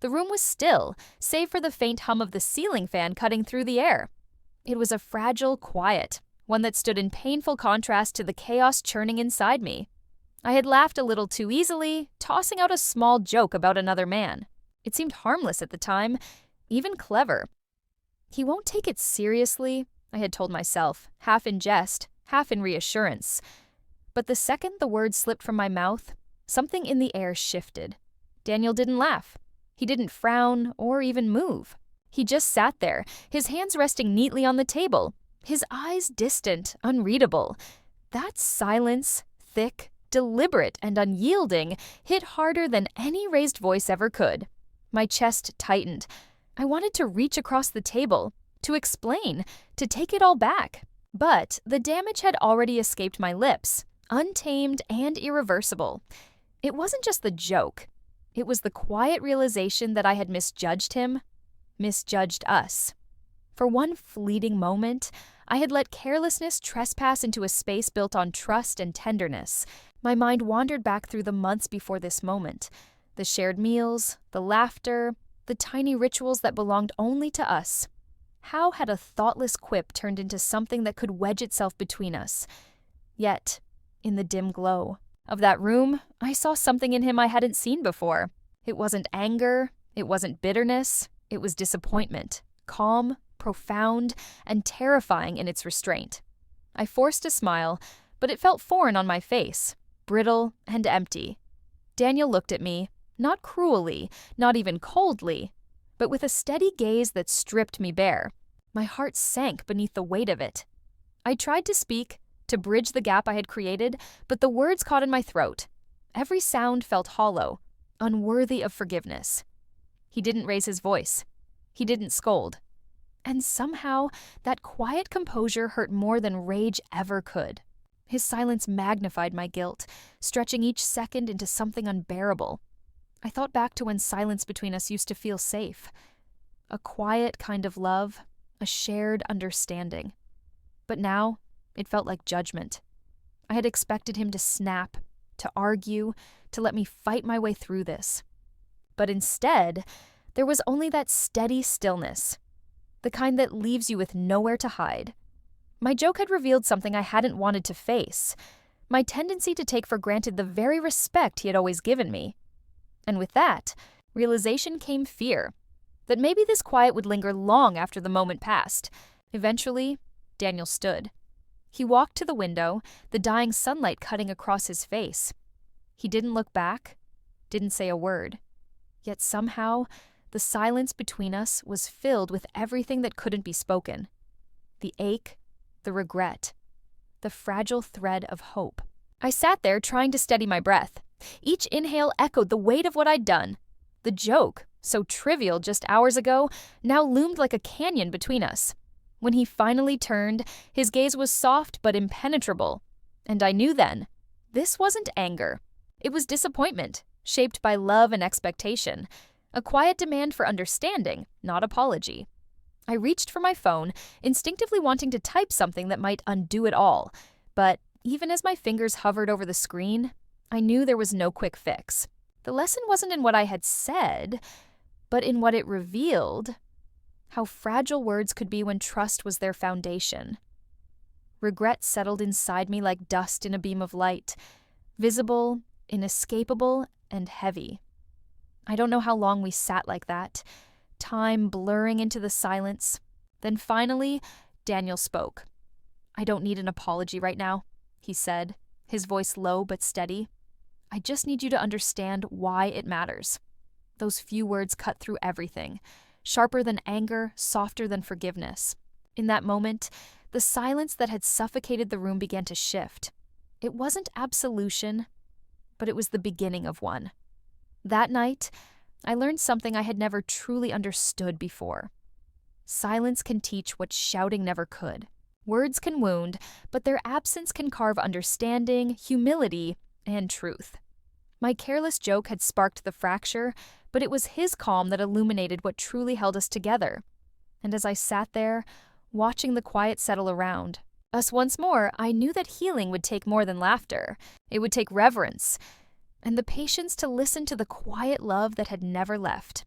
The room was still, save for the faint hum of the ceiling fan cutting through the air. It was a fragile quiet, one that stood in painful contrast to the chaos churning inside me. I had laughed a little too easily, tossing out a small joke about another man. It seemed harmless at the time, even clever. He won't take it seriously, I had told myself, half in jest, half in reassurance. But the second the words slipped from my mouth, something in the air shifted. Daniel didn't laugh. He didn't frown or even move. He just sat there, his hands resting neatly on the table, his eyes distant, unreadable. That silence, thick, deliberate, and unyielding, hit harder than any raised voice ever could. My chest tightened. I wanted to reach across the table, to explain, to take it all back. But the damage had already escaped my lips, untamed and irreversible. It wasn't just the joke. It was the quiet realization that I had misjudged him, misjudged us. For one fleeting moment, I had let carelessness trespass into a space built on trust and tenderness. My mind wandered back through the months before this moment. The shared meals, the laughter, the tiny rituals that belonged only to us. How had a thoughtless quip turned into something that could wedge itself between us? Yet, in the dim glow of that room, I saw something in him I hadn't seen before. It wasn't anger, it wasn't bitterness, it was disappointment, calm, profound, and terrifying in its restraint. I forced a smile, but it felt foreign on my face, brittle and empty. Daniel looked at me, not cruelly, not even coldly, but with a steady gaze that stripped me bare. My heart sank beneath the weight of it. I tried to speak, to bridge the gap I had created, but the words caught in my throat. Every sound felt hollow, unworthy of forgiveness. He didn't raise his voice. He didn't scold. And somehow, that quiet composure hurt more than rage ever could. His silence magnified my guilt, stretching each second into something unbearable. I thought back to when silence between us used to feel safe. A quiet kind of love, a shared understanding. But now, it felt like judgment. I had expected him to snap, to argue, to let me fight my way through this. But instead, there was only that steady stillness, the kind that leaves you with nowhere to hide. My joke had revealed something I hadn't wanted to face, my tendency to take for granted the very respect he had always given me. And with that, realization came fear, that maybe this quiet would linger long after the moment passed. Eventually, Daniel stood. He walked to the window, the dying sunlight cutting across his face. He didn't look back, didn't say a word. Yet somehow, the silence between us was filled with everything that couldn't be spoken. The ache, the regret, the fragile thread of hope. I sat there trying to steady my breath. Each inhale echoed the weight of what I'd done. The joke, so trivial just hours ago, now loomed like a canyon between us. When he finally turned, his gaze was soft but impenetrable. And I knew then, this wasn't anger. It was disappointment, shaped by love and expectation. A quiet demand for understanding, not apology. I reached for my phone, instinctively wanting to type something that might undo it all. But even as my fingers hovered over the screen, I knew there was no quick fix. The lesson wasn't in what I had said, but in what it revealed. How fragile words could be when trust was their foundation. Regret settled inside me like dust in a beam of light, visible, inescapable, and heavy. I don't know how long we sat like that, time blurring into the silence. Then finally, Daniel spoke. "I don't need an apology right now," he said, his voice low but steady. "I just need you to understand why it matters." Those few words cut through everything, sharper than anger, softer than forgiveness. In that moment, the silence that had suffocated the room began to shift. It wasn't absolution, but it was the beginning of one. That night, I learned something I had never truly understood before. Silence can teach what shouting never could. Words can wound, but their absence can carve understanding, humility, and truth. My careless joke had sparked the fracture, but it was his calm that illuminated what truly held us together. And as I sat there, watching the quiet settle around us once more, I knew that healing would take more than laughter. It would take reverence, and the patience to listen to the quiet love that had never left.